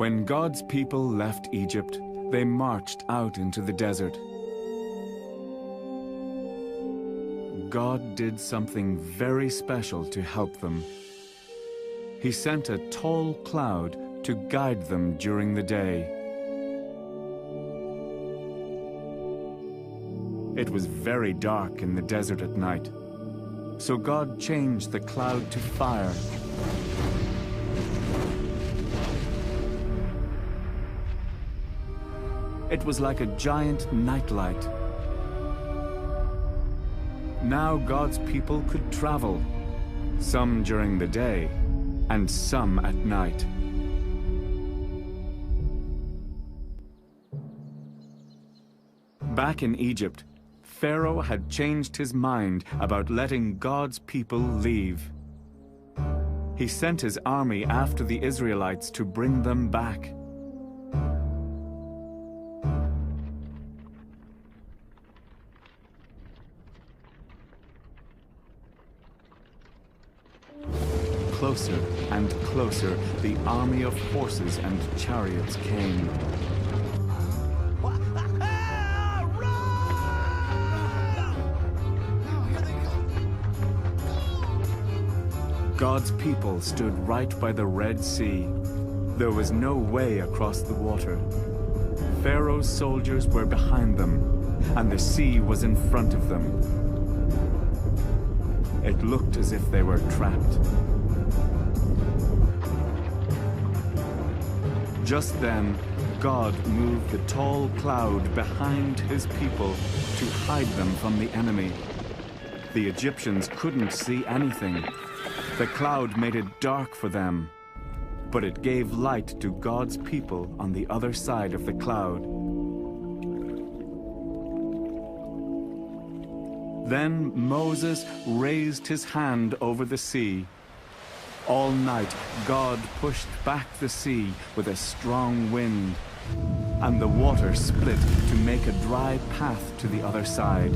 When God's people left Egypt, they marched out into the desert. God did something very special to help them. He sent a tall cloud to guide them during the day. It was very dark in the desert at night, so God changed the cloud to fire. It was like a giant nightlight. Now God's people could travel, some during the day and some at night. Back in Egypt, Pharaoh had changed his mind about letting God's people leave. He sent his army after the Israelites to bring them back. Closer and closer, the army of horses and chariots came. God's people stood right by the Red Sea. There was no way across the water. Pharaoh's soldiers were behind them, and the sea was in front of them. It looked as if they were trapped. Just then, God moved the tall cloud behind his people to hide them from the enemy. The Egyptians couldn't see anything. The cloud made it dark for them, but it gave light to God's people on the other side of the cloud. Then Moses raised his hand over the sea. All night, God pushed back the sea with a strong wind, and the water split to make a dry path to the other side.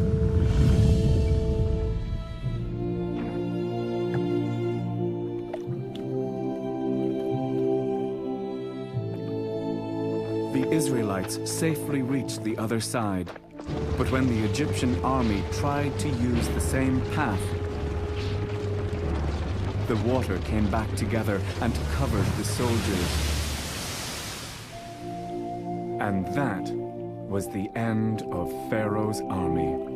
The Israelites safely reached the other side, but when the Egyptian army tried to use the same path, the water came back together and covered the soldiers. And that was the end of Pharaoh's army.